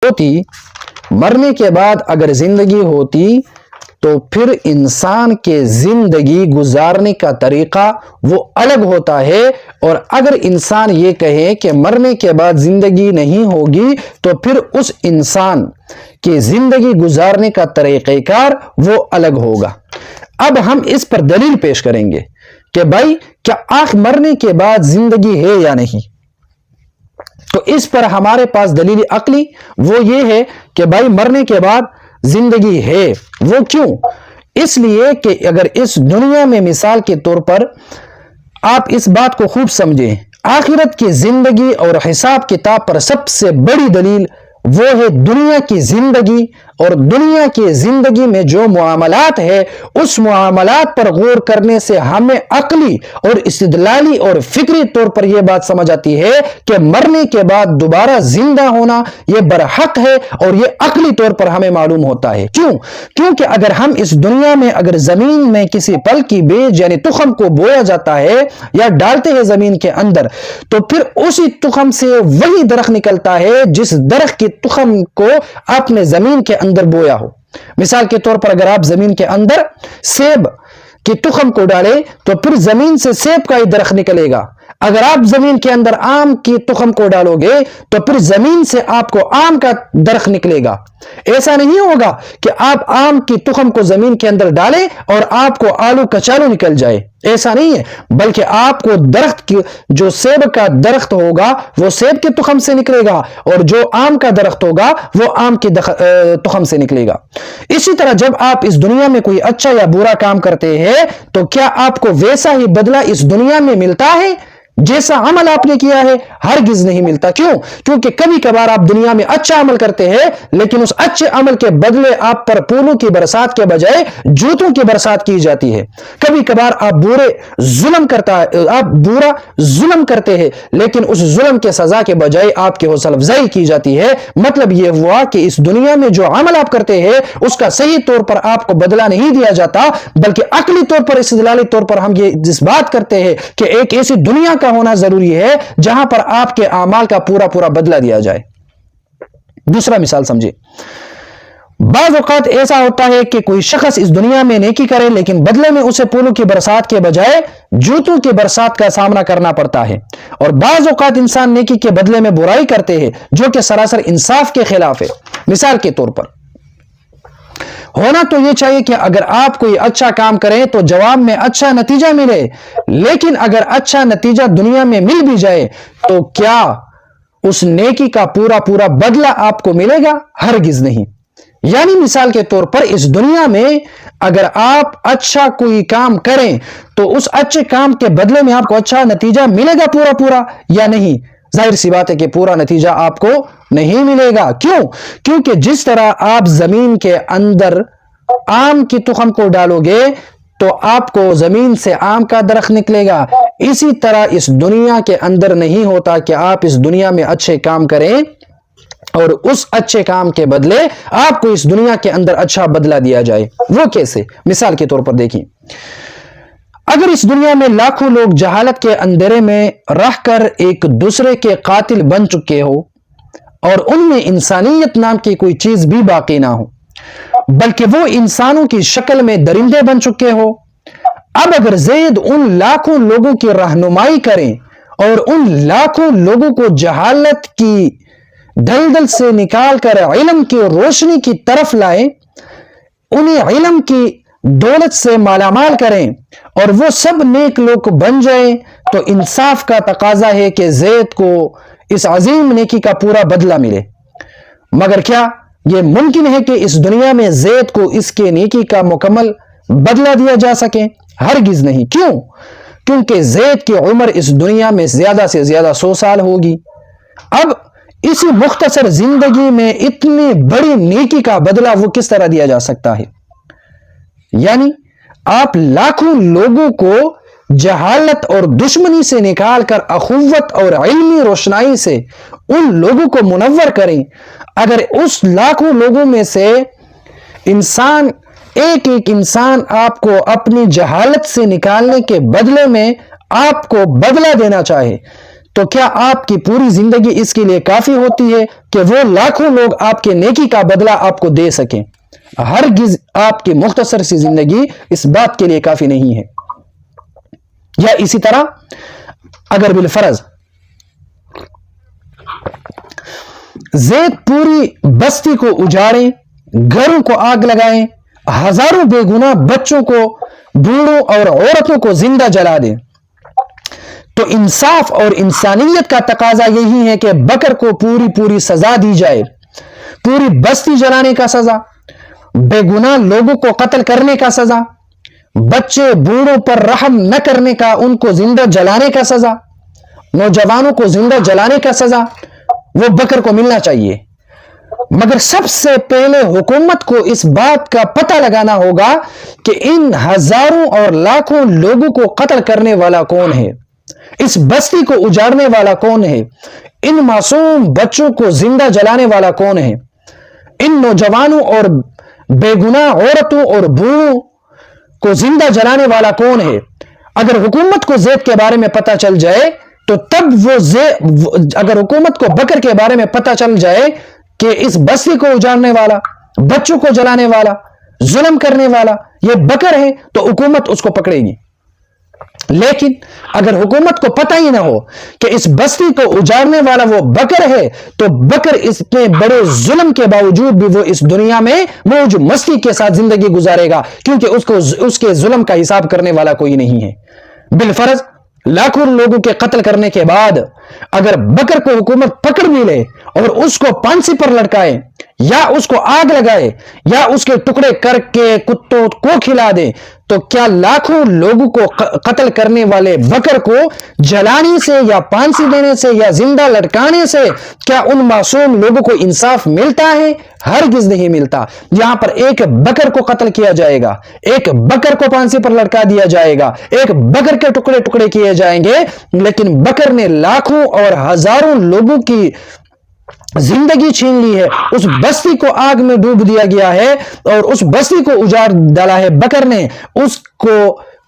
ہوتی، مرنے کے بعد اگر زندگی ہوتی تو پھر انسان کے زندگی گزارنے کا طریقہ وہ الگ ہوتا ہے، اور اگر انسان یہ کہے کہ مرنے کے بعد زندگی نہیں ہوگی تو پھر اس انسان کی زندگی گزارنے کا طریقہ کار وہ الگ ہوگا۔ اب ہم اس پر دلیل پیش کریں گے کہ بھائی کیا آخر مرنے کے بعد زندگی ہے یا نہیں؟ تو اس پر ہمارے پاس دلیل عقلی وہ یہ ہے کہ بھائی مرنے کے بعد زندگی ہے۔ وہ کیوں؟ اس لیے کہ اگر اس دنیا میں مثال کے طور پر آپ اس بات کو خوب سمجھیں، آخرت کی زندگی اور حساب کتاب پر سب سے بڑی دلیل وہ ہے دنیا کی زندگی، اور دنیا کی زندگی میں جو معاملات ہے اس معاملات پر غور کرنے سے ہمیں عقلی اور استدلالی اور فکری طور پر یہ بات سمجھ آتی ہے کہ مرنے کے بعد دوبارہ زندہ ہونا یہ برحق ہے، اور یہ عقلی طور پر ہمیں معلوم ہوتا ہے۔ کیوں؟ کیونکہ اگر ہم اس دنیا میں اگر زمین میں کسی پھل کی بیج یعنی تخم کو بویا جاتا ہے یا ڈالتے ہیں زمین کے اندر، تو پھر اسی تخم سے وہی درخت نکلتا ہے جس درخت کی تخم کو آپ نے زمین کے اندر بویا ہو۔ مثال کے طور پر اگر آپ زمین کے اندر سیب کی تخم کو ڈالیں تو پھر زمین سے سیب کا ہی درخت نکلے گا۔ اگر آپ زمین کے اندر آم کی تخم کو ڈالو گے تو پھر زمین سے آپ کو آم کا درخت نکلے گا۔ ایسا نہیں ہوگا کہ آپ آم کی تخم کو زمین کے اندر ڈالیں اور آپ کو آلو کچالو نکل جائے، ایسا نہیں ہے، بلکہ آپ کو درخت کی جو سیب کا درخت ہوگا وہ سیب کے تخم سے نکلے گا، اور جو آم کا درخت ہوگا وہ آم کی تخم سے نکلے گا۔ اسی طرح جب آپ اس دنیا میں کوئی اچھا یا برا کام کرتے ہیں تو کیا آپ کو ویسا ہی بدلہ اس دنیا میں ملتا ہے جیسا عمل آپ نے کیا ہے؟ ہرگز نہیں ملتا۔ کیوں؟ کیونکہ کبھی کبھار آپ دنیا میں اچھا عمل کرتے ہیں لیکن اس اچھے عمل کے بدلے آپ پر پھولوں کی برسات کے بجائے جوتوں کی برسات کی جاتی ہے۔ کبھی کبھار آپ برا ظلم کرتے ہیں لیکن اس ظلم کے سزا کے بجائے آپ کی حوصلہ افزائی کی جاتی ہے۔ مطلب یہ ہوا کہ اس دنیا میں جو عمل آپ کرتے ہیں اس کا صحیح طور پر آپ کو بدلہ نہیں دیا جاتا، بلکہ عقلی طور پر استدلالی طور پر ہم یہ جس بات کرتے ہیں کہ ایک ایسی دنیا کا ہونا ضروری ہے جہاں پر آپ کے اعمال کا پورا بدلہ دیا جائے۔ دوسرا مثال سمجھے، بعض اوقات ایسا ہوتا ہے کہ کوئی شخص اس دنیا میں نیکی کرے لیکن بدلے میں اسے پھولوں کی برسات کے بجائے جوتوں کی برسات کا سامنا کرنا پڑتا ہے، اور بعض اوقات انسان نیکی کے بدلے میں برائی کرتے ہیں جو کہ سراسر انصاف کے خلاف ہے۔ مثال کے طور پر ہونا تو یہ چاہیے کہ اگر آپ کوئی اچھا کام کریں تو جواب میں اچھا نتیجہ ملے، لیکن اگر اچھا نتیجہ دنیا میں مل بھی جائے تو کیا اس نیکی کا پورا بدلہ آپ کو ملے گا؟ ہرگز نہیں۔ یعنی مثال کے طور پر اس دنیا میں اگر آپ اچھا کوئی کام کریں تو اس اچھے کام کے بدلے میں آپ کو اچھا نتیجہ ملے گا پورا یا نہیں؟ ظاہر سی بات ہے کہ پورا نتیجہ آپ کو نہیں ملے گا۔ کیوں؟ کیونکہ جس طرح آپ زمین کے اندر آم کی تخم کو ڈالو گے تو آپ کو زمین سے آم کا درخت نکلے گا، اسی طرح اس دنیا کے اندر نہیں ہوتا کہ آپ اس دنیا میں اچھے کام کریں اور اس اچھے کام کے بدلے آپ کو اس دنیا کے اندر اچھا بدلہ دیا جائے۔ وہ کیسے؟ مثال کے طور پر دیکھیں، اگر اس دنیا میں لاکھوں لوگ جہالت کے اندھیرے میں رہ کر ایک دوسرے کے قاتل بن چکے ہو اور ان میں انسانیت نام کی کوئی چیز بھی باقی نہ ہو بلکہ وہ انسانوں کی شکل میں درندے بن چکے ہو، اب اگر زید ان لاکھوں لوگوں کی رہنمائی کریں اور ان لاکھوں لوگوں کو جہالت کی دلدل سے نکال کر علم کی روشنی کی طرف لائیں، انہیں علم کی دولت سے مالا مال کریں اور وہ سب نیک لوگ بن جائیں، تو انصاف کا تقاضا ہے کہ زید کو اس عظیم نیکی کا پورا بدلہ ملے۔ مگر کیا یہ ممکن ہے کہ اس دنیا میں زید کو اس کے نیکی کا مکمل بدلہ دیا جا سکے؟ ہرگز نہیں۔ کیوں؟ کیونکہ زید کی عمر اس دنیا میں زیادہ سے زیادہ 100 سال ہوگی۔ اب اسی مختصر زندگی میں اتنی بڑی نیکی کا بدلہ وہ کس طرح دیا جا سکتا ہے؟ یعنی آپ لاکھوں لوگوں کو جہالت اور دشمنی سے نکال کر اخوت اور علمی روشنائی سے ان لوگوں کو منور کریں۔ اگر اس لاکھوں لوگوں میں سے ایک انسان آپ کو اپنی جہالت سے نکالنے کے بدلے میں آپ کو بدلہ دینا چاہے تو کیا آپ کی پوری زندگی اس کے لیے کافی ہوتی ہے کہ وہ لاکھوں لوگ آپ کے نیکی کا بدلہ آپ کو دے سکیں؟ ہرگز آپ کی مختصر سی زندگی اس بات کے لیے کافی نہیں ہے۔ یا اسی طرح اگر بالفرض زید پوری بستی کو اجاڑیں، گھروں کو آگ لگائیں، ہزاروں بے گناہ بچوں کو، بوڑھوں اور عورتوں کو زندہ جلا دیں، تو انصاف اور انسانیت کا تقاضا یہی ہے کہ بکر کو پوری سزا دی جائے۔ پوری بستی جلانے کا سزا، بے گناہ لوگوں کو قتل کرنے کا سزا، بچے بوڑھوں پر رحم نہ کرنے کا، ان کو زندہ جلانے کا سزا، نوجوانوں کو زندہ جلانے کا سزا وہ بکر کو ملنا چاہیے۔ مگر سب سے پہلے حکومت کو اس بات کا پتہ لگانا ہوگا کہ ان ہزاروں اور لاکھوں لوگوں کو قتل کرنے والا کون ہے، اس بستی کو اجاڑنے والا کون ہے، ان معصوم بچوں کو زندہ جلانے والا کون ہے، ان نوجوانوں اور بے گناہ عورتوں اور بوڑھوں کو زندہ جلانے والا کون ہے۔ اگر حکومت کو زید کے بارے میں پتہ چل جائے تو تب اگر حکومت کو بکر کے بارے میں پتہ چل جائے کہ اس بستی کو اجاڑنے والا، بچوں کو جلانے والا، ظلم کرنے والا یہ بکر ہے، تو حکومت اس کو پکڑے گی۔ لیکن اگر حکومت کو پتہ ہی نہ ہو کہ اس بستی کو اجاڑنے والا وہ بکر ہے، تو بکر اس کے بڑے ظلم کے باوجود بھی وہ اس دنیا میں موج مستی کے ساتھ زندگی گزارے گا، کیونکہ اس کے ظلم کا حساب کرنے والا کوئی نہیں ہے۔ بالفرض لاکھوں لوگوں کے قتل کرنے کے بعد اگر بکر کو حکومت پکڑ بھی لے اور اس کو پھانسی پر لٹکائے یا اس کو آگ لگائے یا اس کے ٹکڑے کر کے کتوں کو کھلا دے، تو کیا لاکھوں لوگوں کو قتل کرنے والے بکر کو جلانے سے یا پھانسی دینے سے یا زندہ لٹکانے سے کیا ان معصوم لوگوں کو انصاف ملتا ہے؟ ہرگز نہیں ملتا۔ یہاں پر ایک بکر کو قتل کیا جائے گا، ایک بکر کو پھانسی پر لٹکا دیا جائے گا، ایک بکر کے ٹکڑے کیے جائیں گے، لیکن بکر نے لاکھوں اور ہزاروں لوگوں کی زندگی چھین لی ہے۔ اس بستی کو آگ میں ڈوب دیا گیا ہے اور اس بستی کو اجاڑ ڈالا ہے بکر نے۔ اس کو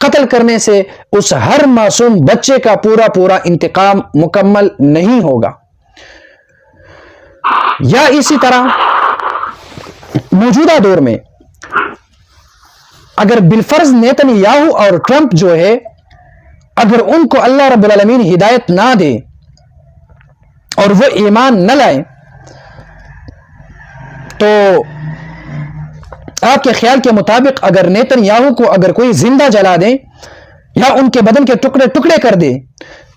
قتل کرنے سے اس ہر معصوم بچے کا پورا انتقام مکمل نہیں ہوگا۔ یا اسی طرح موجودہ دور میں اگر بالفرض نیتن یاہو اور ٹرمپ جو ہے، اگر ان کو اللہ رب العالمین ہدایت نہ دے اور وہ ایمان نہ لائیں، تو آپ کے خیال کے مطابق اگر نیتن یاہو کو اگر کوئی زندہ جلا دے یا ان کے بدن کے ٹکڑے کر دے،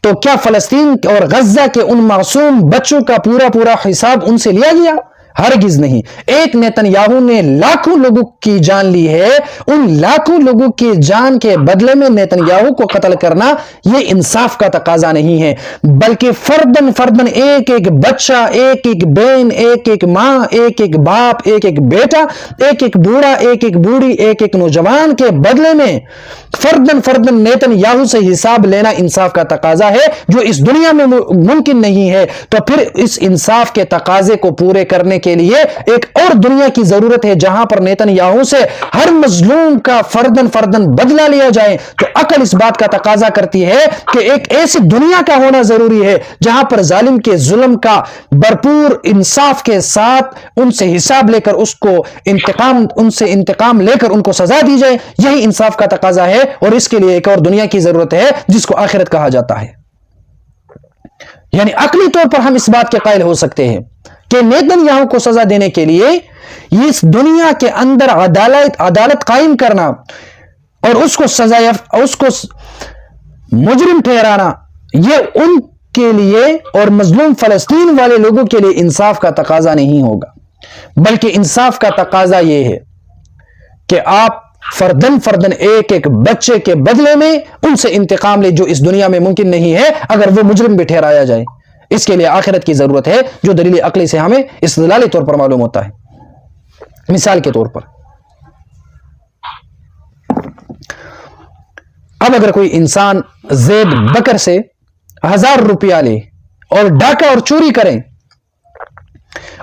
تو کیا فلسطین اور غزہ کے ان معصوم بچوں کا پورا حساب ان سے لیا گیا؟ ہرگز نہیں۔ ایک نیتن یاہو نے لاکھوں لوگوں کی جان لی ہے، ان لاکھوں لوگوں کی جان کے بدلے میں نیتن یاہو کو قتل کرنا یہ انصاف کا تقاضا نہیں ہے، بلکہ فردن ایک بچہ، ایک بہن، ایک ماں، ایک باپ، ایک بیٹا، ایک بوڑھا، ایک بوڑھی، ایک نوجوان کے بدلے میں فردن نیتن یاہو سے حساب لینا انصاف کا تقاضا ہے، جو اس دنیا میں ممکن نہیں ہے۔ تو پھر اس انصاف کے تقاضے کو پورے کرنے کے لیے ایک اور دنیا کی ضرورت ہے جہاں پر نیتن یاہو سے ہر مظلوم کا فردن بدلہ لیا جائے۔ تو عقل اس بات کا تقاضا کرتی ہے کہ ایک ایسی دنیا کا ہونا ضروری ہے جہاں پر ظالم کے ظلم کا بھرپور انصاف کے ساتھ ان سے حساب لے کر ان سے انتقام لے کر ان کو سزا دی جائے۔ یہی انصاف کا تقاضا ہے، اور اس کے لیے ایک اور دنیا کی ضرورت ہے جس کو آخرت کہا جاتا ہے۔ یعنی عقلی طور پر ہم اس بات کے قائل ہو سکتے ہیں کہ نیتن یاہو کو سزا دینے کے لیے اس دنیا کے اندر عدالت قائم کرنا اور اس کو مجرم ٹھہرانا، یہ ان کے لیے اور مظلوم فلسطین والے لوگوں کے لیے انصاف کا تقاضا نہیں ہوگا، بلکہ انصاف کا تقاضا یہ ہے کہ آپ فردن ایک بچے کے بدلے میں ان سے انتقام لے، جو اس دنیا میں ممکن نہیں ہے اگر وہ مجرم بھی ٹھہرایا جائے۔ اس کے لیے آخرت کی ضرورت ہے، جو دلیل عقلی سے ہمیں استدلالی طور پر معلوم ہوتا ہے۔ مثال کے طور پر اب اگر کوئی انسان زید بکر سے 1000 روپیہ لے اور ڈاکہ اور چوری کریں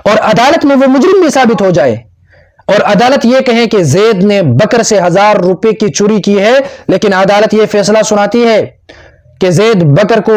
اور عدالت میں وہ مجرم بھی ثابت ہو جائے اور عدالت یہ کہے کہ زید نے بکر سے 1000 روپے کی چوری کی ہے، لیکن عدالت یہ فیصلہ سناتی ہے کہ زید بکر کو